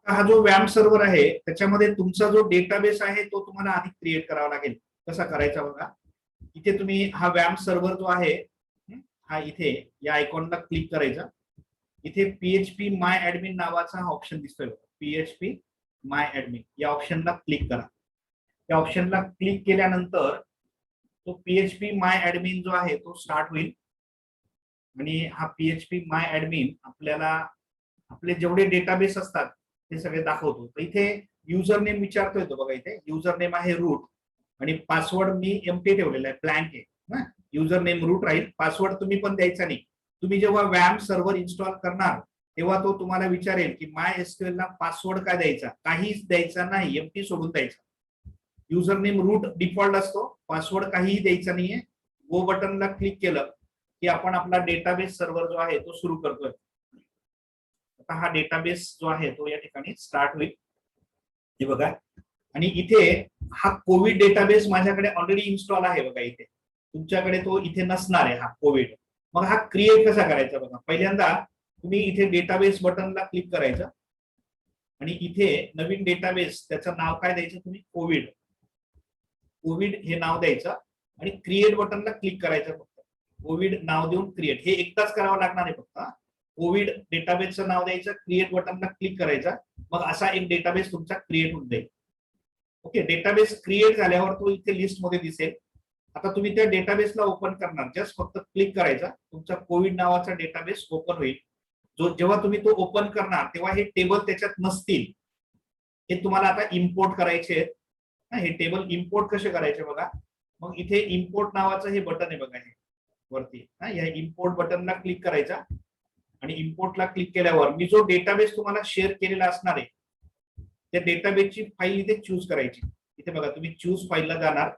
हा जो व्यायाम सर्व्हर आहे त्याच्यामध्ये तुमचा जो डेटाबेस आहे तो तुम्हाला आधी क्रिएट करावा लागेल. कसा करायचा बघा. इथे तुम्ही हा व्यायाम सर्व्हर जो आहे हा इथे या आयकॉनला क्लिक करायचा. इथे पीएचपी माय ऍडमिन नावाचा हा ऑप्शन दिसतोय. पीएचपी माय ऍडमिन या ऑप्शनला क्लिक करा. त्या ऑप्शनला क्लिक केल्यानंतर तो पीएचपी माय ऍडमिन जो आहे तो स्टार्ट होईल आणि हा पीएचपी माय ऍडमिन आपल्याला आपले जेवढे डेटाबेस असतात ते सगळे दाखवतो. तर इथे युजर नेम विचारतोय तो बघा. इथे युजर नेम आहे रूट आणि पासवर्ड मी एम्प्टी ठेवलेला आहे, ब्लँक आहे ना. युजर नेम रूट राहील. पासवर्ड तुम्ही पण द्यायचा नाही. तुम्ही जेव्हा व्यायाम सर्व्हर इन्स्टॉल करणार तेव्हा तो तुम्हाला विचारेल की माय एसक्यूएल ला पासवर्ड काय द्यायचा. काहीच द्यायचा नाही, एम्प्टी सोडून द्यायचा. युजर नेम रूट डिफॉल्ट असतो, पासवर्ड काहीही द्यायचा नाहीये. गो बटनला क्लिक केलं की आपण आपला डेटाबेस सर्व्हर जो आहे तो सुरू करतोय. आता हा डेटाबेस जो आहे तो या ठिकाणी स्टार्ट होईल. हे बघा. आणि इथे हा कोविड डेटाबेस माझ्याकडे ऑलरेडी इन्स्टॉल आहे बघा. इथे तुमच्याकडे तो इथे नसणार आहे हा कोविड. मग हा क्रिएट कसा करायचा बघा. पहिल्यांदा तुम्ही इथे डेटाबेस बटनला क्लिक करायचं आणि इथे नवीन डेटाबेस त्याचं नाव काय द्यायचं तुम्ही, कोविड. कोविड हे नाव द्यायचं आणि क्रिएट बटनला क्लिक करायचं. फक्त कोविड नाव देऊन क्रिएट हे एकदाच करावं लागणार आहे फक्त. कोविड डेटाबेसचं नाव द्यायचं, क्रिएट बटनला क्लिक करायचा. मग असा एक डेटाबेस तुमचा क्रिएट होऊन जाईल. ओके. डेटाबेस क्रिएट झाल्यावर तो इथे लिस्ट मध्ये दिसेल. आता तुम्ही त्या डेटाबेसला ओपन करणार, जस्ट फक्त क्लिक करायचा, तुमचा कोविड नावाचा डेटाबेस ओपन होईल. जेव्हा तुम्ही तो ओपन करणार तेव्हा हे टेबल त्याच्यात नसतील. हे तुम्हाला आता इम्पोर्ट करायचे आहेत. हे टेबल इम्पोर्ट कसे करायचे बघा. मग इथे इम्पोर्ट नावाचं हे बटन आहे बघा, हे वरती. या इम्पोर्ट बटनला क्लिक करायचा आणि इम्पोर्टला क्लिक केल्यावर मी जो डेटाबेस तुम्हाला शेअर केलेला असणार आहे त्या डेटाबेसची फाईल इथे चूज करायची. इथे बघा तुम्ही चूज फाईलला जाणार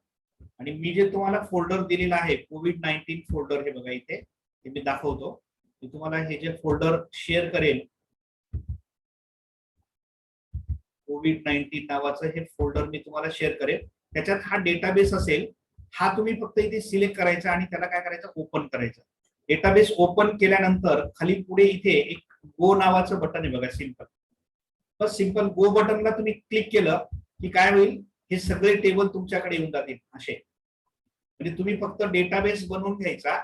आणि मी जे तुम्हाला फोल्डर दिलेला आहे कोविड-19 फोल्डर, हे बघा इथे हे मी दाखवतो. मी तुम्हाला हे जे फोल्डर शेअर करेल कोविड-19 नावाचं हे फोल्डर मी तुम्हाला शेअर करेल. त्याच्यात हा डेटाबेस असेल. हा तुम्ही फक्त इथे सिलेक्ट करायचा आणि त्याला काय करायचं, ओपन करायचं. डेटाबेस ओपन केल्यानंतर खाली पुढे इथे एक गो नावाचं बटन आहे बघा, सिंपल. बस सिंपल गो बटनला तुम्ही क्लिक केलं की काय होईल, हे सगळे टेबल तुमच्याकडे येऊन जातील असे. म्हणजे तुम्ही फक्त डेटाबेस बनवून घ्यायचा,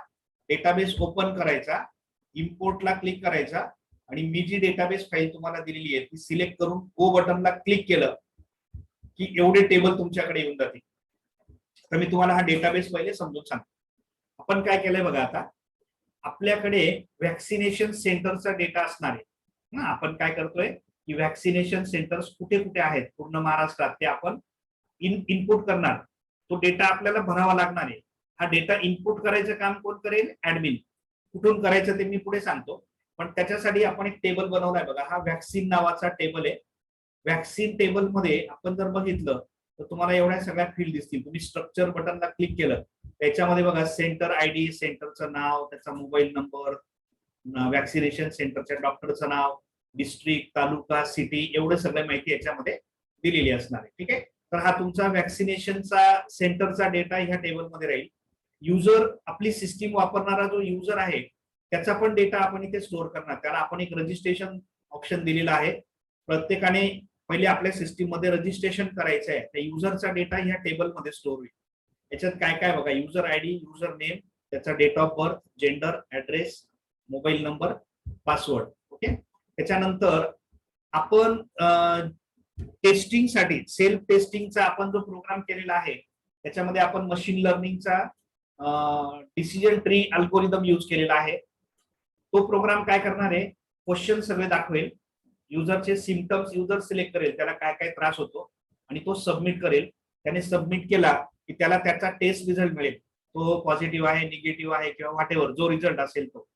डेटाबेस ओपन करायचा, इम्पोर्टला क्लिक करायचा आणि मी जी डेटाबेस फाईल तुम्हाला दिलेली आहे ती सिलेक्ट करून गो बटनला क्लिक केलं की एवढे टेबल तुमच्याकडे येऊन जातील. तर मी तुम्हाला हा डेटाबेस पहिले समजून सांगतो. आपण काय केलंय बघा. आता आपल्याकडे व्हॅक्सिनेशन सेंटरचा डेटा असणार आहे. आपण काय करतोय की व्हॅक्सिनेशन सेंटर्स कुठे कुठे आहेत पूर्ण महाराष्ट्रात ते आपण इनपुट करणार. तो डेटा आपल्याला भरावा लागणार आहे. हा डेटा इनपुट करायचं काम कोण करेल, ऍडमिन. कुठून करायचं ते मी पुढे सांगतो. पण त्याच्यासाठी आपण एक टेबल बनवलाय बघा. हा व्हॅक्सिन नावाचा टेबल आहे. व्हॅक्सिन टेबल मध्ये आपण जर बघितलं तर तुम्हाला एवढ्या सगळ्या फील्ड दिसतील. तुम्ही स्ट्रक्चर बटनला क्लिक केलं त्याच्यामध्ये बघा सेंटर आयडी, सेंटरचं नाव, त्याचा मोबाईल नंबर, व्हॅक्सिनेशन सेंटरच्या डॉक्टरचं नाव, डिस्ट्रिक्ट, तालुका, सिटी, एवढं सगळं माहिती याच्यामध्ये दिलेली असणार आहे. ठीक आहे. तर हा तुमचा व्हॅक्सिनेशनचा सेंटरचा डेटा ह्या टेबलमध्ये राहील. युजर, आपली सिस्टीम वापरणारा जो युजर आहे त्याचा पण डेटा आपण इथे स्टोअर करणार. त्याला आपण एक रजिस्ट्रेशन ऑप्शन दिलेला आहे. प्रत्येकाने पहिले आपल्या सिस्टीम मध्ये रजिस्ट्रेशन करायचं आहे. त्या युजरचा डेटा ह्या टेबलमध्ये स्टोअर होईल. याच्यात काय काय बघा, युजर आयडी, युजर नेम, त्याचा date of birth, gender, address, mobile number, password. Okay. त्याच्यानंतर आपण टेस्टिंगसाठी सेल्फ टेस्टिंगचा आपण जो प्रोग्राम केलेला आहे त्याच्यामध्ये आपण मशीन लर्निंगचा डिसिजन ट्री अल्गोरिदम यूज केलेला आहे. तो प्रोग्राम काय करणार आहे, क्वेश्चन सगळे दाखवेल, युजरचे सिम्पटम्स युजर सिलेक्ट करेल, त्याला काय काय त्रास होतो आणि तो सबमिट करेल. त्याने सबमिट केला की त्याला त्याचा टेस्ट रिझल्ट मिळेल. तो पॉझिटिव्ह आहे, निगेटिव्ह आहे किंवा व्हॉटएव्हर जो रिझल्ट असेल तो.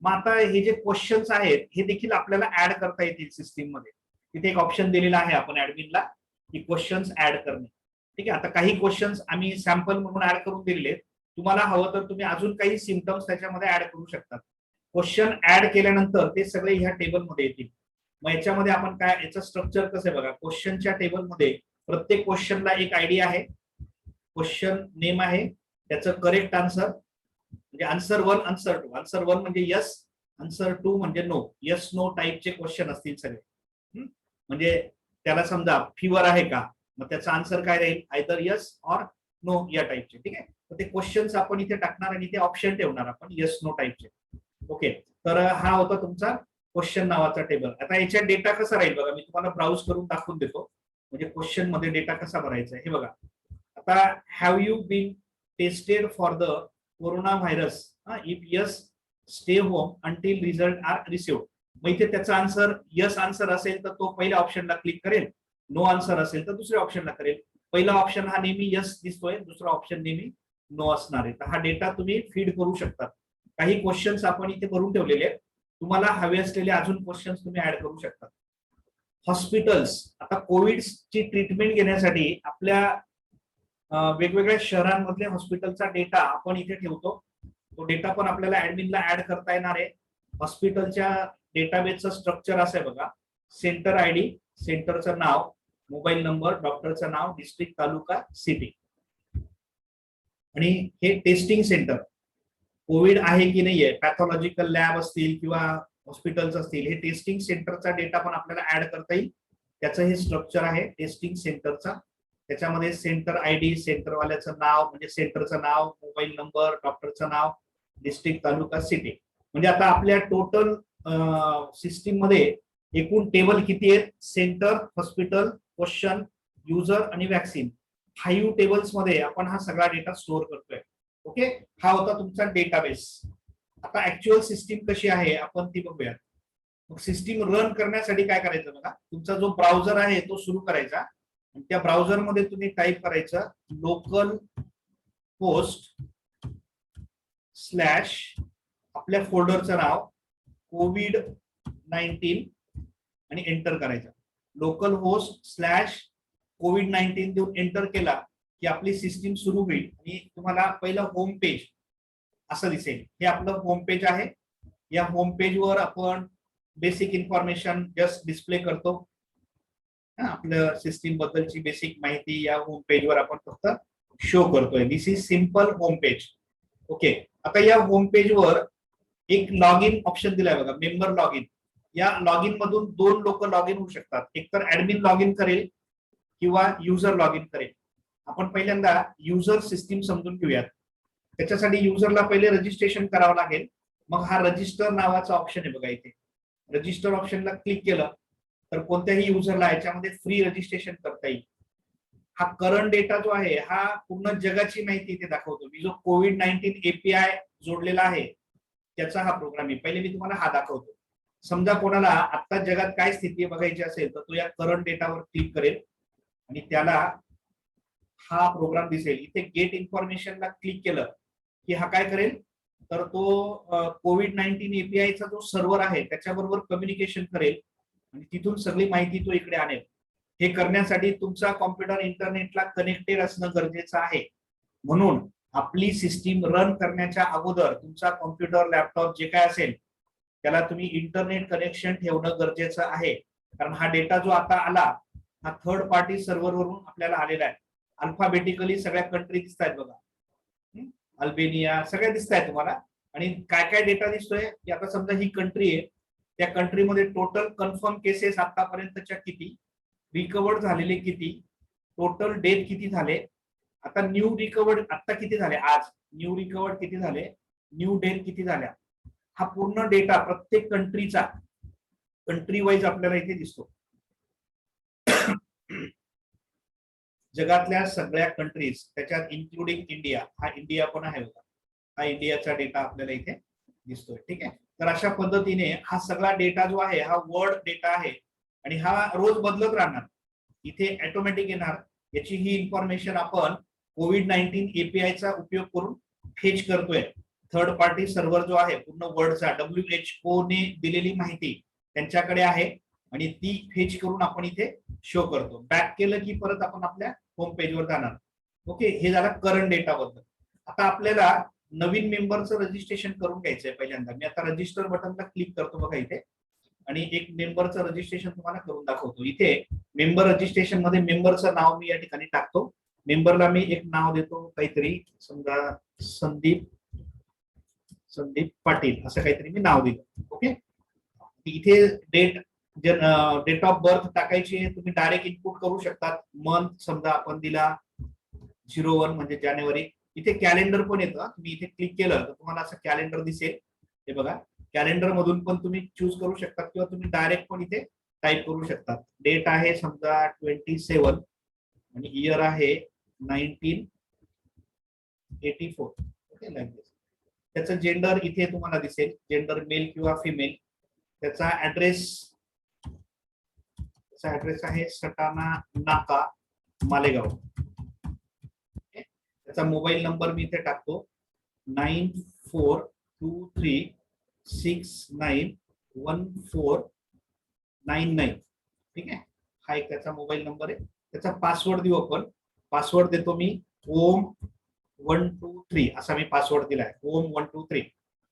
मग आता हे जे क्वेश्चन्स आहेत हे देखील आपल्याला ऍड करता येतील सिस्टीम मध्ये. तिथे एक ऑप्शन दिलेला आहे आपण ऍडमिनला की क्वेश्चन्स ऍड करणे. ठीक आहे. आता काही क्वेश्चन्स आम्ही सॅम्पल म्हणून ऍड करून दिलेले. तुम्हाला हवं तर तुम्ही अजून काही सिम्पटम्स त्याच्यामध्ये ऍड करू शकतात. क्वेश्चन ऍड केल्यानंतर ते सगळे ह्या टेबलमध्ये येतील. मग याच्यामध्ये आपण काय, याचं स्ट्रक्चर कसं आहे बघा. क्वेश्चनच्या टेबलमध्ये प्रत्येक क्वेश्चनला एक आयडी आहे, क्वेश्चन नेम आहे, त्याचं करेक्ट आन्सर म्हणजे आन्सर 1, आन्सर 2. आन्सर 1 म्हणजे यस, आन्सर 2 म्हणजे नो. यस नो टाईपचे क्वेश्चन असतील सगळे. म्हणजे त्याला समजा फिवर आहे का, मग त्याचा आन्सर काय राहील, आयदर यस ऑर नो या टाईपचे. ठीक आहे, तर ते क्वेश्चन्स आपण इथे टाकणार आणि ते ऑप्शन ठेवणार आपण येस नो टाईपचे. ओके, तर हा होता तुमचा क्वेश्चन नावाचा टेबल. आता याच्यात डेटा कसा राहील बघा, मी तुम्हाला ब्राउज करून दाखवून देतो म्हणजे क्वेश्चन मध्ये डेटा कसा भरायचा आहे. हे बघा, आता have you been tested for the coronavirus, if yes stay home until result are received. मग इथे त्याचा आन्सर यस आन्सर असेल तर तो पहिल्या ऑप्शनला क्लिक करेल, नो आन्सर असेल तर दुसऱ्या ऑप्शनला करेल. पहिला ऑप्शन हा नेहमी यस दिसतोय, दुसरा ऑप्शन नेहमी नो असणार आहे. तर हा डेटा तुम्ही फीड करू शकता. काही क्वेश्चन्स आपण इथे भरून ठेवलेले आहेत, तुम्हाला हवे असलेले अजून क्वेश्चन्स तुम्ही ऍड करू शकता. हॉस्पिटल्स, आता कोविडची ट्रीटमेंट घेण्यासाठी आपल्या वेगवेगळ्या शहरांमधले हॉस्पिटलचा डेटा आपण इथे ठेवतो. तो डेटा पण आपल्याला ऍडमिनला ऍड करता येणार आहे. हॉस्पिटलच्या डेटाबेसचं स्ट्रक्चर असं आहे बघा, सेंटर आयडी, सेंटरचं नाव, मोबाईल नंबर, डॉक्टरचं नाव, डिस्ट्रिक्ट, तालुका, सिटी, आणि हे टेस्टिंग सेंटर कोविड आहे की नाहीये, पॅथॉलॉजिकल लॅब असतील किंवा हॉस्पिटल्स असतील, हे टेस्टिंग सेंटरचा डेटा पण आपल्याला ऍड करता येईल. त्याचं हे स्ट्रक्चर आहे टेस्टिंग सेंटरचा. त्याच्यामध्ये सेंटर आयडी, सेंटरवाल्याचं नाव म्हणजे सेंटरचं नाव, मोबाईल नंबर, डॉक्टरचं नाव, डिस्ट्रिक्ट, तालुका, सिटी. म्हणजे आता आपल्या टोटल सिस्टीम मध्ये एकूण टेबल किती आहेत, सेंटर, हॉस्पिटल, क्वेश्चन, युजर आणि वॅक्सिन, 5 टेबल्स मध्ये आपण हा सगळा डेटा स्टोअर करतोय. ओके, हा होता तुमचा डेटाबेस. आता ऍक्च्युअल सिस्टीम कशी आहे आपण ती बघूया. मग सिस्टीम रन करण्यासाठी काय करायचं बघा, तुमचा जो ब्राउझर आहे तो सुरू करायचा आणि त्या ब्राउझर मध्ये तुम्ही टाईप करायचं लोकल होस्ट स्लॅश आपल्या फोल्डरचं नाव COVID-19 आणि एंटर करायचं. लोकल होस्ट स्लॅश COVID-19 देऊन एंटर केला की आपली सिस्टीम सुरू होईल आणि तुम्हाला पहिलं होम पेज असं दिसेल. हे आपलं होम पेज आहे. या होम पेजवर आपण बेसिक इन्फॉर्मेशन जस्ट डिस्प्ले करतो. आपल्या सिस्टीम बद्दलची बेसिक माहिती या होम पेजवर आपण फक्त शो करतोय. This is simple home page. Okay, आता या होम पेजवर एक लॉग इन ऑप्शन दिलाय बघा, मेंबर लॉग इन. या लॉग इन मधून 2 लोक लॉग इन होऊ शकतात, एक तर ऍडमिन लॉग इन करेल किंवा युजर लॉग इन करेल. आपण पहिल्यांदा युजर सिस्टीम समजून घेऊयात. त्याच्यासाठी युजरला पहिले रजिस्ट्रेशन करावं लागेल. मग हा रजिस्टर नावाचा ऑप्शन आहे बघा इथे. रजिस्टर ऑप्शनला क्लिक केलं तर कोणत्याही युजरला याच्यामध्ये फ्री रजिस्ट्रेशन करता येईल. हा करंट डेटा जो आहे हा पूर्ण जगाची माहिती इथे दाखवतो. मी जो COVID-19 API जोडलेला आहे त्याचा हा प्रोग्राम आहे. पहिले मी तुम्हाला हा दाखवतो. समजा कोणाला आता जगात काय स्थिती बघायची असेल तर तो या करंट डेटावर क्लिक करेल आणि त्याला हा प्रोग्राम दिसेल. इथे गेट इन्फॉर्मेशनला क्लिक केलं की हा काय करेल तर तो COVID-19 API चा जो सर्व्हर आहे त्याच्याबरोबर कम्युनिकेशन करेल आणि तिथून सगळी माहिती तो इकडे आणेल. हे करण्यासाठी तुमचा कॉम्प्युटर इंटरनेटला कनेक्टेड असणं गरजेचं आहे. म्हणून आपली सिस्टीम रन करण्याच्या अगोदर तुमचा कॉम्प्युटर, लॅपटॉप जे काय असेल त्याला तुम्ही इंटरनेट कनेक्शन ठेवणं गरजेचं आहे. कारण हा डेटा जो आता आला हा थर्ड पार्टी सर्व्हर वरून आपल्याला आलेला आहे. अल्फाबेटिकली सगळ्या कंट्री दिसत आहेत बघा, अल्बेनिया सगळ्या दिसत आहेत तुम्हाला. आणि काय काय डेटा दिसतोय की आता समजा ही कंट्री आहे, त्या कंट्रीमध्ये टोटल कन्फर्म केसेस आतापर्यंतच्या किती, रिकवर्ड झालेले किती, टोटल डेथ किती झाले, आता न्यू रिकवर्ड आता किती झाले, आज न्यू रिकवर्ड किती झाले, न्यू डेथ किती झाल्या. हा पूर्ण डेटा प्रत्येक कंट्रीचा कंट्री वाईज आपल्याला इथे दिसतो. जगातल्या सगळ्या कंट्रीज त्याच्यात इन्क्लुडिंग इंडिया, हा इंडिया पण आहे बघा, हा इंडियाचा डेटा आपल्याला इथे दिसतोय. ठीक आहे, तर अशा पद्धतीने हा सगळा डेटा जो आहे हा वर्ड डेटा आहे आणि हा रोज बदलत राहणार. इथे ऑटोमॅटिक येणार. याची ही इन्फॉर्मेशन आपण COVID-19 API चा उपयोग करून फेच करतोय. थर्ड पार्टी सर्व्हर जो आहे पूर्ण वर्ल्डचा WHO ने दिलेली माहिती त्यांच्याकडे आहे आणि ती फेच करून आपण इथे शो करतो. बॅक केलं की परत आपण आपल्या होम पेजवर जाणार. ओके, हे झालं करंट डेटा बद्दल. आता आपल्याला नवीन मेंबरचं रजिस्ट्रेशन करून घ्यायचंय. पहिल्यांदा मी आता रजिस्टर बटनला क्लिक करतो बघा इथे आणि एक मेंबरचं रजिस्ट्रेशन तुम्हाला करून दाखवतो. इथे मेंबर रजिस्ट्रेशन मध्ये मेंबरचं नाव मी या ठिकाणी टाकतो. मेंबरला मी एक नाव देतो, काहीतरी समजा संदीप पाटील असं काहीतरी मी नाव दिलं. ओके, इथे डेट डेट ऑफ बर्थ टाकायची आहे, तुम्ही डायरेक्ट इनपुट करू शकतात. मंथ समजा आपण दिला 01 म्हणजे जानेवारी. इथे कॅलेंडर पण येतं, तुम्ही इथे क्लिक केलं तर तुम्हाला असं कॅलेंडर दिसेल. हे बघा, कॅलेंडर मधून पण तुम्ही चूज करू शकता किंवा तुम्ही डायरेक्ट पण इथे टाईप करू शकता. डेट आहे समजा 27 आणि इयर आहे 1984. ओके, लाईक दिस. त्याचं जेंडर इथे तुम्हाला दिसेल, जेंडर मेल किंवा फिमेल. त्याचा ऍड्रेस आहे सटाणा नाका, मालेगाव. त्याचा मोबाईल नंबर मी इथे टाकतो 9423691499. ठीक आहे, हा एक त्याचा मोबाईल नंबर आहे. त्याचा पासवर्ड देऊ आपण. पासवर्ड देतो मी OM123 असा मी पासवर्ड दिलाय, OM123.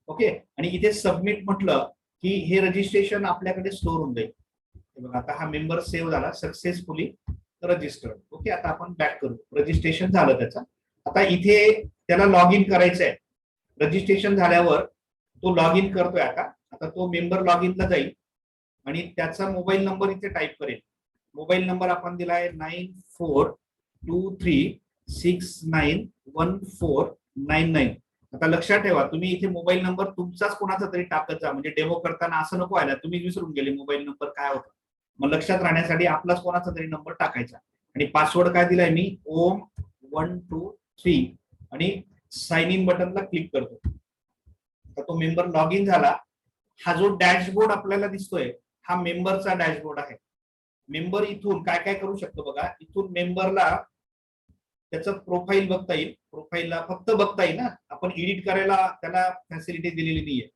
ओके, आणि इथे सबमिट म्हटलं की हे रजिस्ट्रेशन आपल्याकडे स्टोर होऊन जाईल. बघा, आता हा मेंबर सेव्ह झाला, सक्सेसफुली रजिस्टर्ड. ओके, आता आपण बॅक करू. रजिस्ट्रेशन झालं त्याचं. आता इथे त्याला लॉग इन करायचं आहे. रजिस्ट्रेशन झाल्यावर तो लॉग इन करतोय. आता तो मेंबर लॉग इनला जाईल आणि त्याचा मोबाईल नंबर इथे टाईप करेल. मोबाईल नंबर आपण दिलाय 9423691499. आता लक्षात ठेवा, तुम्ही इथे मोबाईल नंबर तुमचाच कोणाचा तरी टाकत जा, म्हणजे डेमो करताना असं नको व्हायला तुम्ही विसरून गेले मोबाईल नंबर काय होता. मग लक्षात राहण्यासाठी आपलाच कोणाचा तरी नंबर टाकायचा. आणि पासवर्ड काय दिलाय मी, OM123, आणि साइन इन बटनला क्लिक करतो. तर तो मेंबर लॉग इन झाला. हा जो डॅशबोर्ड आपल्याला दिसतोय हा मेंबरचा डॅशबोर्ड आहे. मेंबर इथून काय काय करू शकतो बघा. इथून मेंबरला त्याचं प्रोफाईल बघता येईल. प्रोफाईलला फक्त बघता येईल ना, आपण एडिट करायला त्याला फॅसिलिटी दिलेली नाहीये.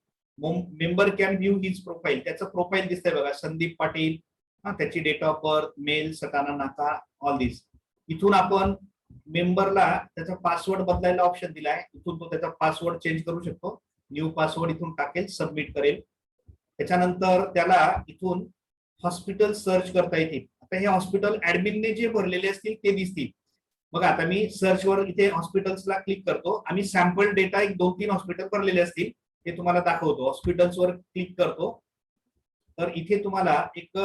Member can view his profile. त्याचं प्रोफाईल दिसतंय बघा, संदीप पाटील, त्याची date of birth, male, Satana Naka, all दिस. इथून आपण मेंबरला त्याचा पासवर्ड बदलायला ऑप्शन दिलाय. इथून तो त्याचा पासवर्ड चेंज करू शकतो. न्यू पासवर्ड इथून टाकेल, सबमिट करेल. त्याच्यानंतर त्याला इथून हॉस्पिटल सर्च करता येतील. आता हे हॉस्पिटल ऍडमिनने जे भरलेले असतील ते दिसतील. बघा, आता मी सर्च वर इथे हॉस्पिटल्सला क्लिक करतो. आम्ही सॅम्पल डेटा 1-2-3 हॉस्पिटल भरलेले असतील ते तुम्हाला दाखवतो. हॉस्पिटल्स वर क्लिक करतो तर इथे तुम्हाला एक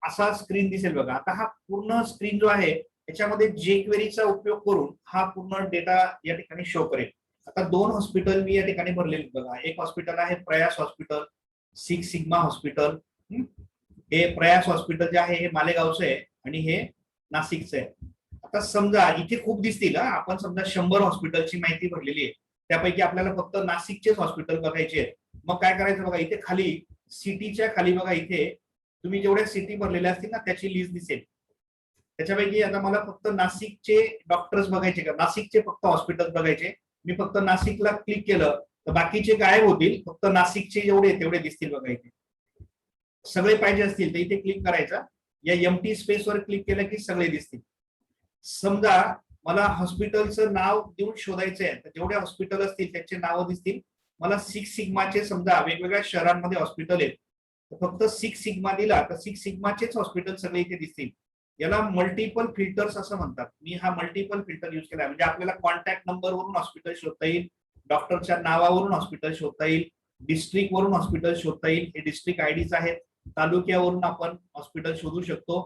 असा स्क्रीन दिसेल बघा. आता हा पूर्ण स्क्रीन जो आहे याच्यामध्ये जेक्वेरीचा उपयोग करून हा पूर्ण डेटा या ठिकाणी शो करेल. आता 2 हॉस्पिटल मी या ठिकाणी भरलेले बघा. एक हॉस्पिटल आहे प्रयास हॉस्पिटल, सिक्स सिग्मा हॉस्पिटल. हे प्रयास हॉस्पिटल जे आहे हे मालेगावचं आहे आणि हे नाशिकचं आहे. आता समजा इथे खूप दिसतील. आपण समजा 100 हॉस्पिटलची माहिती भरलेली आहे, त्यापैकी आपल्याला फक्त नाशिकचेच हॉस्पिटल बघायचे आहेत. मग काय करायचं बघा, इथे खाली सिटीच्या खाली बघा, इथे तुम्ही जेवढ्या सिटी भरलेल्या असतील ना त्याची लिस्ट दिसेल. त्याच्यापैकी आता मला फक्त नाशिकचे डॉक्टर्स बघायचे का, नाशिकचे फक्त हॉस्पिटल बघायचे. मी फक्त नाशिकला क्लिक केलं तर बाकीचे गायब होतील, फक्त नाशिकचे जेवढे तेवढे दिसतील बघा. इथे सगळे पाहिजे असतील तर इथे क्लिक करायचं. या एम्प्टी स्पेस वर क्लिक केलं की सगळे दिसतील. समजा मला हॉस्पिटलचं नाव देऊन शोधायचं आहे तर जेवढे हॉस्पिटल असतील त्याचे नाव दिसतील. मला सिक्स सिग्माचे समजा वेगवेगळ्या शहरांमध्ये हॉस्पिटल आहेत तर फक्त सिक्स सिग्मा दिला तर सिक्स सिग्माचेच हॉस्पिटल सगळे इथे दिसतील. याला मल्टिपल फिल्टर्स असं म्हणतात. मी हा मल्टिपल फिल्टर युज केला म्हणजे आपल्याला कॉन्टॅक्ट नंबर वरून हॉस्पिटल शोधता येईल, डॉक्टरच्या नावावरून हॉस्पिटल शोधता येईल, डिस्ट्रिक्ट वरून हॉस्पिटल शोधता येईल. हे डिस्ट्रिक्ट आयडीज आहेत. तालुक्यावरून आपण हॉस्पिटल शोधू शकतो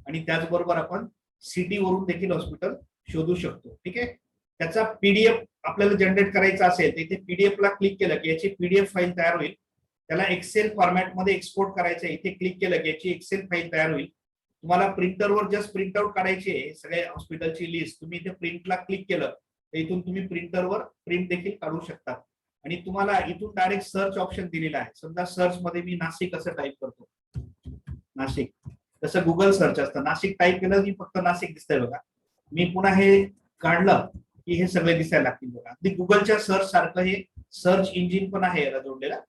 आणि त्याचबरोबर आपण सिटी वरून देखील हॉस्पिटल शोधू शकतो. ठीक आहे. त्याचा पीडीएफ आपल्याला जनरेट करायचा असेल तर इथे पीडीएफ ला क्लिक केलं की याची पीडीएफ फाईल तयार होईल. त्याला एक्सेल फॉर्मॅटमध्ये एक्सपोर्ट करायचं आहे. इथे क्लिक केलं की याची एक्सेल फाईल तयार होईल. तुम्हाला प्रिंटरवर जस्ट प्रिंट आउट काढायची आहे सगळ्या हॉस्पिटलची लिस्ट. तुम्ही इथे प्रिंटला क्लिक केलं तर इथून तुम्ही प्रिंटरवर प्रिंट देखील काढू शकता. आणि तुम्हाला इथून डायरेक्ट सर्च ऑप्शन दिलेला आहे. समजा सर्च मध्ये मी नाशिक असं टाईप करतो, नाशिक, जसं गुगल सर्च असतं. नाशिक टाईप केलं की फक्त नाशिक दिसतंय बघा. मी पुन्हा हे काढलं की हे सगळे दिसायला लागतील बघा. अगदी गुगलच्या सर्च सारखं हे सर्च इंजिन पण आहे याला जोडलेलं.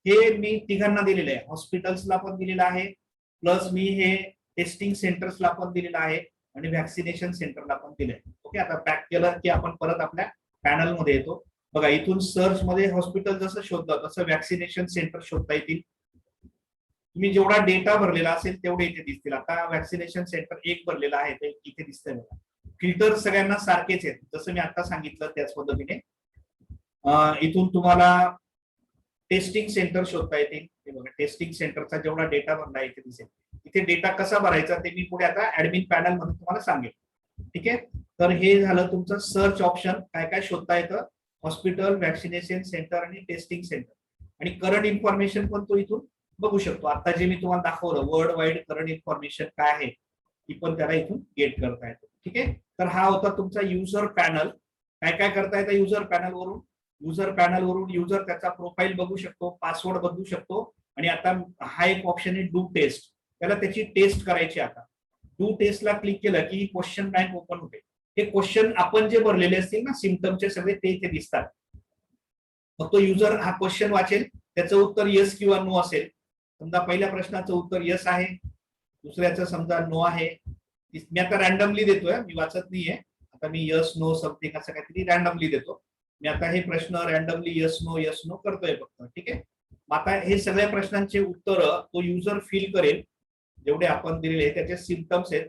हे मी तिघांना दिलेलं आहे. हॉस्पिटल्सला पण दिलेलं आहे, प्लस मी हे टेस्टिंग सेंटर्सला पण दिलेलं आहे आणि व्हॅक्सिनेशन सेंटरला पण दिलंय. ओके, आता बॅक केलं की आपण परत आपल्या पॅनल मध्ये येतो. बघा, इथून सर्च मध्ये हॉस्पिटल जसं शोधलं तसं व्हॅक्सिनेशन सेंटर शोधता येतील. तुम्ही जेवढा डेटा भरलेला असेल तेवढे इथे दिसतील. आता व्हॅक्सिनेशन सेंटर 1 भरलेला आहे ते इथे दिसतंय बघा. फिल्टर सगळ्यांना सारखेच आहेत जसं मी आता सांगितलं त्याच पद्धतीने. इथून तुम्हाला टेस्टिंग सेंटर शोधता येतील. हे बघा टेस्टिंग सेंटरचा जेवढा डेटा भरला इथे दिसेल. इथे डेटा कसा भरायचा ते मी पुढे आता ऍडमिन पॅनल मध्ये तुम्हाला सांगेल. ठीक आहे. तर हे झालं तुमचं सर्च ऑप्शन. काय काय शोधता येतं, हॉस्पिटल, वॅक्सिनेशन सेंटर आणि टेस्टिंग सेंटर. आणि करंट इन्फॉर्मेशन पण तो इथून बघू शकतो. आता जे मी तुम्हाला दाखवलं वर्ल्ड वाईड करंट इन्फॉर्मेशन काय आहे ती पण त्याला इथून गेट करता येतं. ठीक आहे. तर हा होता तुमचा युजर पॅनल. काय काय करता येतं युजर पॅनल वरून. युजर पॅनल वरून युजर त्याचा प्रोफाईल बघू शकतो, पासवर्ड बदलू शकतो. आणि आता हा एक ऑप्शन आहे डू टेस्ट. त्याला त्याची टेस्ट करायची. आता डू टेस्टला क्लिक केलं की क्वेश्चन बँक ओपन होते. हे क्वेश्चन आपण जे भरलेले असतील ना सिम्पटमचे सगळे ते इथे दिसतात. मग तो युजर हा क्वेश्चन वाचेल, त्याचं उत्तर येस किंवा नो असेल. समजा पहिल्या प्रश्नाचं उत्तर येस आहे, दुसऱ्याचं समजा नो आहे. मी आता रॅन्डमली देतोय, मी वाचत नाहीये. आता मी यस नो समथिंग असं काहीतरी रॅन्डमली देतो. मी आता हे प्रश्न रॅन्डमली यस नो करतोय फक्त. ठीक आहे. आता हे सगळ्या प्रश्नांचे उत्तर तो युजर फिल करेल जेवढे आपण दिलेले त्याचे सिम्पटम्स आहेत.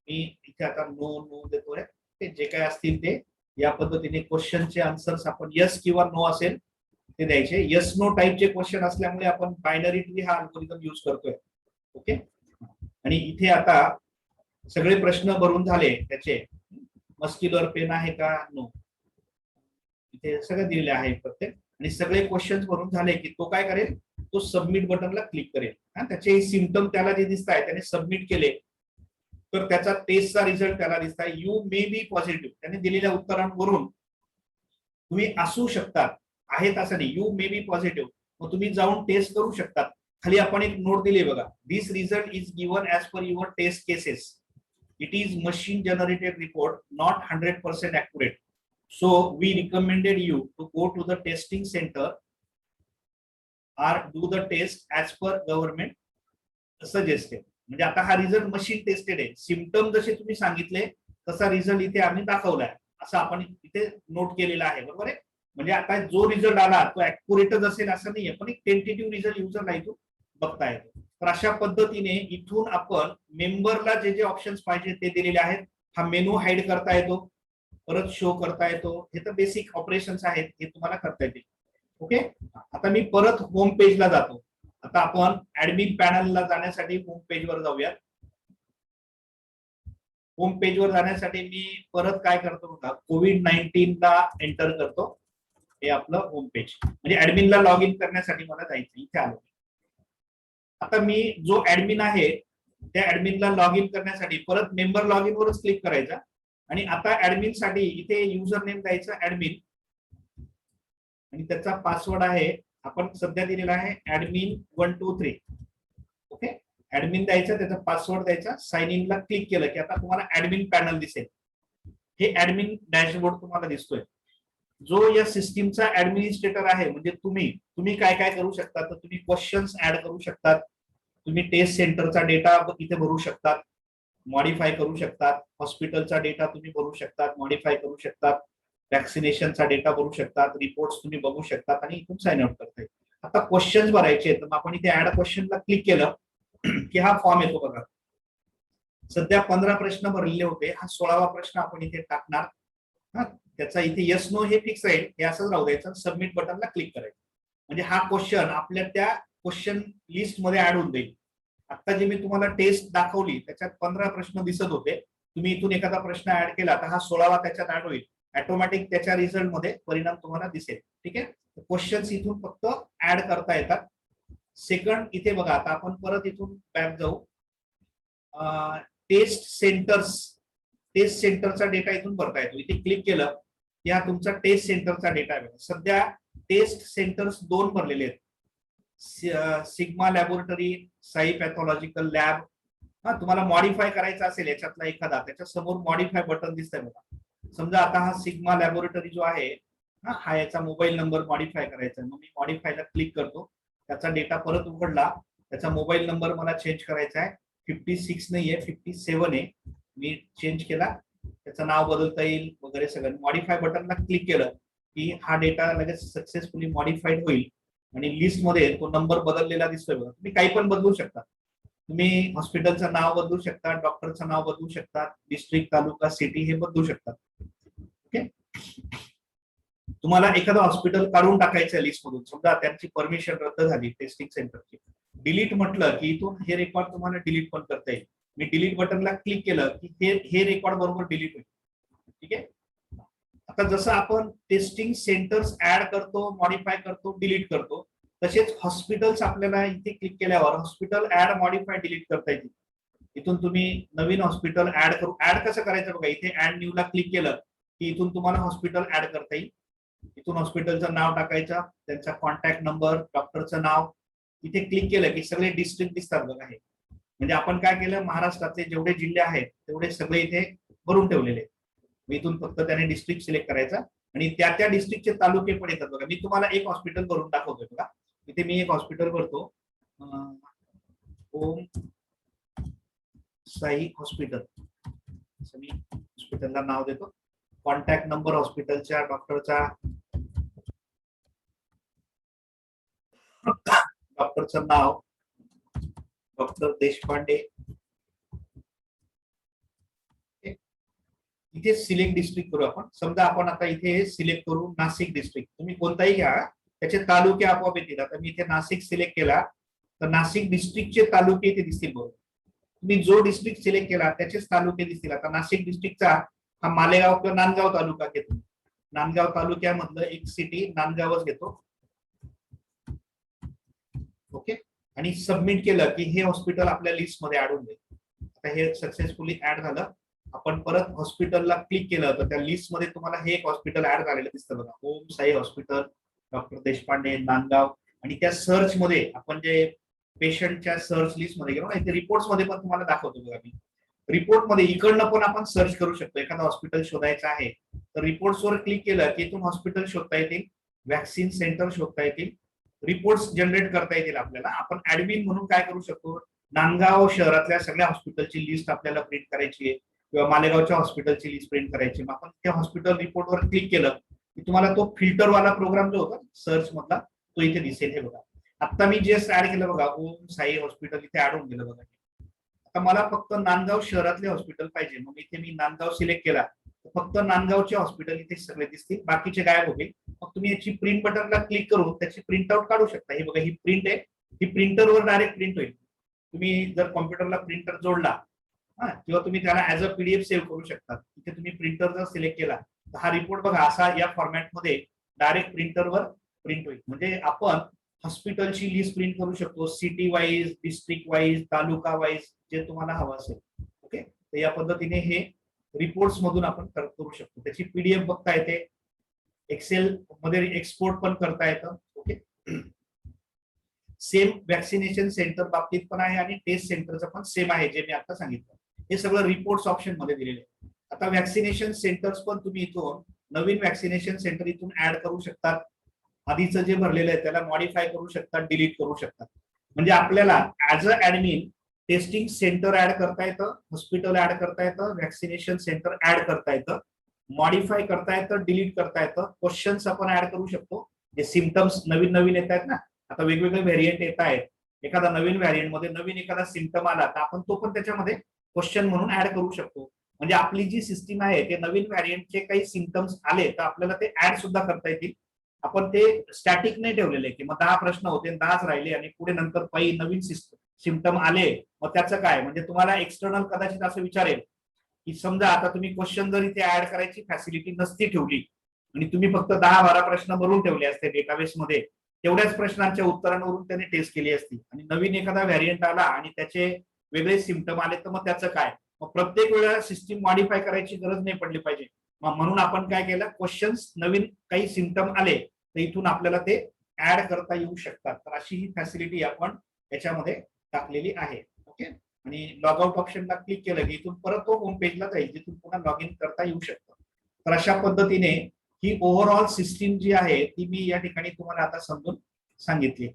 मी इथे आता नो देतोय. ते जे काय असतील ते या पद्धतीने क्वेश्चनचे आन्सर्स आपण यस किंवा नो असेल ते द्यायचे. यस नो टाईपचे क्वेश्चन असल्यामुळे आपण बायनरी ट्री हा अल्गोरिदम यूज करतोय. ओके. आणि इथे आता सगळे प्रश्न भरून झाले त्याचे. मस्क्युलर पेन आहे का, नो. इथे सगळं दिलेले आहे प्रत्येक. आणि सगळे क्वेश्चन भरून झाले की तो काय करेल, तो सबमिट बटनला क्लिक करेल. त्याचे सिम्पटम त्याला जे दिसत आहे त्याने सबमिट केले तर त्याचा टेस्टचा रिझल्ट त्याला दिसत आहे. You may be positive. त्याने दिलेल्या उत्तरांवरून तुम्ही असू शकतात, आहेत असं नाही. You may be positive. मग तुम्ही जाऊन टेस्ट करू शकतात. खाली आपण एक नोट दिली बघा, this result is given as per your test cases. It is machine generated report, not 100% accurate. So we recommended you to go to the testing center or do the test as per government suggested. म्हणजे आता हा result machine tested आहे. Symptom जसे तुम्ही सांगितले तसा result इथे आम्ही दाखवलाय असं आपण इथे नोट केलेला आहे. बरोबर आहे. म्हणजे आता जो रिझल्ट आला तो ऍक्युरेटच असेल असं नाहीये, पण एक टेंटेटिव्ह रिझल्ट युजरला इथून बघता येतो. तर अशा पद्धतीने इथून आपण मेंबरला जे जे ऑप्शन्स पाहिजे ते दिलेले आहेत. हा मेनू हाईड करता येतो, परत शो करता येतो. हे तर बेसिक ऑपरेशन्स आहेत, हे तुम्हाला करता येतील. ओके. आता मी परत होम पेजला जातो. आता आपण ऍडमिन पॅनलला जाण्यासाठी होम पेजवर जाऊया. होम पेजवर जाण्यासाठी मी परत काय करतो बघा, COVID-19 ला एंटर करतो. हे आपलं होम पेज. म्हणजे ऍडमिनला लॉग इन करण्यासाठी मला जायचं. इथे आलो. आता मी जो ऍडमिन आहे त्या ऍडमिनला लॉग इन करण्यासाठी परत मेंबर लॉग इन वरच क्लिक करायचा. आणि आता ऍडमिन साठी इथे युजर नेम द्यायचा ऍडमिन. आणि त्याचा पासवर्ड आहे आपण सध्या दिलेला आहे ऍडमिन 123. ओके. ऍडमिन द्यायचा, त्याचा पासवर्ड द्यायचा. साइन इन ला क्लिक केलं की आता तुम्हाला ऍडमिन पॅनल दिसेल. हे ऍडमिन डॅशबोर्ड तुम्हाला दिसतोय. जो या सिस्टीमचा ऍडमिनिस्ट्रेटर आहे म्हणजे तुम्ही काय काय करू शकता, तर तुम्ही क्वेश्चन्स ऍड करू शकतात. तुम्ही टेस्ट सेंटरचा डेटा इथे भरू शकतात, मॉडिफाय करू शकतात. हॉस्पिटलचा डेटा तुम्ही भरू शकतात, मॉडिफाय करू शकतात. वॅक्सिनेशनचा डेटा भरू शकतात, रिपोर्ट्स तुम्ही बघू शकतात आणि इथून साइन आउट करता येईल. आता क्वेश्चन्स भरायचे तर आपण इथे ऍड क्वेश्चनला क्लिक केलं की हा फॉर्म येतो बघा. सध्या 15 प्रश्न भरलेले होते. हा 16वा प्रश्न आपण इथे टाकणार. त्याचा इथे यस नो हे फिक्स राहील, हे असंच राहू द्यायचं. सबमिट बटनला क्लिक करायचं. म्हणजे हा क्वेश्चन आपल्या त्या क्वेश्चन लिस्ट मध्ये ऍड होऊन जाईल. आता जे मी तुम्हाला टेस्ट दाखवली त्याच्यात 15 प्रश्न दिसत होते. तुम्ही इथून एखादा प्रश्न ऍड केला तर हा 16वा त्याच्यात ऍड होईल. ऑटोमॅटिक त्याच्या रिझल्ट मध्ये परिणाम तुम्हाला दिसेल. ठीक आहे. क्वेश्चन्स इथून फक्त ऍड करता येतात. सेकंड इथे बघा, आता आपण परत इथून बॅक जाऊ. टेस्ट सेंटरचा डेटा इथून भरता येतो. इथे क्लिक केलं की हा तुमचा टेस्ट सेंटरचा डेटा आहे. सध्या टेस्ट सेंटर्स 2 भरलेले आहेत. Sigma laboratory, Sai pathological lab. तुम्हाला मॉडिफाय करायचा असेल याच्यातला एखादा, त्याच्या समोर मॉडिफाय बटन दिसतंय बघा. समजा आता हा सिग्मा लॅबोरेटरी जो आहे हा याचा मोबाईल नंबर मॉडिफाय करायचा आहे. मग मी मॉडिफायला क्लिक करतो. त्याचा डेटा परत उघडला. त्याचा मोबाईल नंबर मला चेंज करायचा आहे. 56 नाहीये, 57 आहे. मी चेंज केला. त्याचं नाव बदलता येईल वगैरे सगळं. मॉडिफाय बटनला क्लिक केलं की हा डेटा लगेच सक्सेसफुली मॉडिफाईड होईल आणि लिस्ट मध्ये तो नंबर बदललेला दिसतोय बघा. तुम्ही काही पण बदलू शकता. तुम्ही हॉस्पिटलचं नाव बदलू शकता, डॉक्टरचं नाव बदलू शकता, डिस्ट्रिक्ट, तालुका, सिटी हे बदलू शकतात. ओके. तुम्हाला एखादं हॉस्पिटल काढून टाकायचं लिस्टमधून, समजा त्यांची परमिशन रद्द झाली टेस्टिंग सेंटरची, डिलीट म्हटलं की इथून हे रेकॉर्ड तुम्हाला डिलीट पण करता येईल. मी डिलीट बटनला क्लिक केलं की हे रेकॉर्ड बरोबर डिलीट होईल. ठीक आहे. आता जसं आपण टेस्टिंग सेंटर्स ऍड करतो, मॉडिफाय करतो, डिलीट करतो, तसेच हॉस्पिटल्स आपल्याला इथे क्लिक केल्यावर हॉस्पिटल ऍड, मॉडिफाय, डिलीट करता येतील. इथून तुम्ही नवीन हॉस्पिटल ऍड करू, ऍड कसं करायचं बघा, इथे ऍड न्यू ला क्लिक केलं की इथून तुम्हाला हॉस्पिटल ऍड करता येईल. इथून हॉस्पिटलचं नाव टाकायचं, त्यांचा कॉन्टॅक्ट नंबर, डॉक्टरचं नाव, इथे क्लिक केलं की सगळे डिस्ट्रिक्ट दिसतात बघा. हे म्हणजे आपण काय केलं, महाराष्ट्रातले जेवढे जिल्हे आहेत तेवढे सगळे इथे भरून ठेवलेले. इथून फक्त त्याने डिस्ट्रिक्ट सिलेक्ट करायचा आणि त्या डिस्ट्रिक्टचे तालुके पण येतात बघा. मी तुम्हाला एक हॉस्पिटल भरून दाखवतोय बघा. इथे मी एक हॉस्पिटल भरतो, ओम साई हॉस्पिटल, मी हॉस्पिटलला नाव देतो, कॉन्टॅक्ट नंबर हॉस्पिटलच्या, डॉक्टरचा, डॉक्टरचं नाव डॉक्टर देशपांडे. इथे सिलेक्ट डिस्ट्रिक्ट करू आपण. समजा आपण आता इथे सिलेक्ट करू नाशिक डिस्ट्रिक्ट. तुम्ही कोणताही घ्या, त्याचे तालुके आपोआप येतील. आता मी इथे नाशिक सिलेक्ट केला तर नाशिक डिस्ट्रिक्टचे तालुके इथे दिसतील बरोबर. तुम्ही जो डिस्ट्रिक्ट सिलेक्ट केला त्याचेच तालुके दिसतील. आता नाशिक डिस्ट्रिक्टचा हा मालेगाव किंवा नांदगाव तालुका घेतो. नांदगाव तालुक्यामधलं एक सिटी नांदगावच घेतो. ओके. आणि सबमिट केलं की हे हॉस्पिटल आपल्या लिस्ट मध्ये ऍड होऊन जाईल. आता हे सक्सेसफुली ऍड झालं. आपण परत हॉस्पिटलला क्लिक केलं तर त्या लिस्ट मध्ये तुम्हाला हे एक हॉस्पिटल ऍड झालेलं दिसतं बघा, ओम साई हॉस्पिटल, डॉक्टर देशपांडे, नांदगाव. आणि त्या सर्च मध्ये आपण जे पेशंटच्या सर्च लिस्ट मध्ये गेलो ना, इथे रिपोर्ट्स मध्ये पण तुम्हाला दाखवतो बघा. मी रिपोर्ट मध्ये इकडनं पण आपण सर्च करू शकतो. एखादा हॉस्पिटल शोधायचं आहे तर रिपोर्ट्स वर क्लिक केलं की इथून हॉस्पिटल शोधता येतील, वॅक्सिन सेंटर शोधता येतील, रिपोर्ट्स जनरेट करता येतील आपल्याला. आपण ऍडमिन म्हणून काय करू शकतो, नांदगाव शहरातल्या सगळ्या हॉस्पिटलची लिस्ट आपल्याला प्रिंट करायची आहे किंवा मालेगावच्या हॉस्पिटलची लिस्ट प्रिंट करायची. मग आपण त्या हॉस्पिटल रिपोर्टवर क्लिक केलं की तुम्हाला तो फिल्टरवाला प्रोग्राम जो होता सर्च मधला तो इथे दिसेल. हे बघा, आता मी जस्ट ऍड केलं बघा, ओम साई हॉस्पिटल इथे ऍड होऊन गेलं बघा. आता मला फक्त नांदगाव शहरातले हॉस्पिटल पाहिजे, मग इथे मी नांदगाव सिलेक्ट केला, फक्त नांदगावचे हॉस्पिटल इथे सगळे दिसतील, बाकीचे गायब होतील. मग तुम्ही याची प्रिंट बटनला क्लिक करून त्याची प्रिंट आउट काढू शकता. ही बघा, ही प्रिंट आहे, ही प्रिंटरवर डायरेक्ट प्रिंट होईल. तुम्ही जर कॉम्प्युटरला प्रिंटर जोडला किंवा तुम्ही त्याला ऍज अ पीडीएफ सेव्ह करू शकता. इथे तुम्ही प्रिंटर जर सिलेक्ट केला तर हा रिपोर्ट बघा असा या फॉर्मॅटमध्ये डायरेक्ट प्रिंटरवर प्रिंट होईल. म्हणजे आपण हॉस्पिटलची लिस्ट प्रिंट करू शकतो, सिटी वाईज, डिस्ट्रिक्ट वाईज, तालुका वाईज, जे तुम्हाला हवं असेल. ओके. तर या पद्धतीने हे रिपोर्ट्स मधून आपण करू शकतो. त्याची पीडीएफ बघता येते, एक्सेल मध्ये एक्सपोर्ट पण करता येतं. ओके. सेम वॅक्सिनेशन सेंटर बाबतीत पण आहे आणि टेस्ट सेंटरचं पण सेम आहे जे मी आता सांगितलं. हे सगळं रिपोर्ट्स ऑप्शन मध्ये दिलेले आहे. आता वॅक्सिनेशन सेंटर्स पण तुम्ही इथून नवीन वॅक्सिनेशन सेंटर इथून ऍड करू शकतात. आधीचं जे भरलेलं आहे त्याला मॉडिफाय करू शकतात, डिलीट करू शकतात. म्हणजे आपल्याला as a admin testing centre add करता येतं, हॉस्पिटल ऍड करता येतं, वॅक्सिनेशन सेंटर ऍड करता येतं, मॉडिफाय करता येतं, डिलीट करता येतं, क्वेश्चन्स आपण ऍड करू शकतो. जे सिम्पटम्स नवीन नवीन येत आहेत ना, आता वेगवेगळे व्हेरियंट येत आहेत, एखादा नवीन व्हेरियंट मध्ये नवीन एखादा सिम्पटम आला तर आपण तो पण त्याच्यामध्ये क्वेश्चन म्हणून ऍड करू शकतो. म्हणजे आपली जी सिस्टीम आहे ते नवीन व्हेरियंटचे काही सिम्पटम्स आले तर आपल्याला ते ऍड सुद्धा करता येतील. आपण ते स्टॅटिक नाही ठेवलेले की मग 10 प्रश्न होते 10च राहिले आणि पुढे नंतर काही नवीन सिम्पटम आले मग त्याचं काय. म्हणजे तुम्हाला एक्सटर्नल कदाचित असं विचारेल की समजा आता तुम्ही क्वेश्चन जर इथे ऍड करायची फॅसिलिटी नसती ठेवली आणि तुम्ही फक्त 10-12 प्रश्न भरून ठेवले असते डेटाबेस मध्ये, तेवढ्याच प्रश्नांच्या उत्तरांवरून त्याने टेस्ट केली असती आणि नवीन एखादा व्हेरियंट आला आणि त्याचे वेगळे सिम्पटम आले तर मग त्याचं काय. मग प्रत्येक वेळेला सिस्टीम मॉडिफाय करायची गरज नाही पडली पाहिजे. मग म्हणून आपण काय केलं, क्वेश्चन्स नवीन काही सिम्पटम आले तर इथून आपल्याला ते ऍड करता येऊ शकतात. तर अशी ही फॅसिलिटी आपण याच्यामध्ये टाकलेली आहे. ओके. आणि लॉग आउट ऑप्शनला क्लिक केलं की इथून परत तो होम पेजला जाईल जिथून पुन्हा लॉग इन करता येऊ शकतं. तर अशा पद्धतीने ही ओव्हरऑल सिस्टीम जी आहे ती मी या ठिकाणी तुम्हाला आता समजून सांगितली.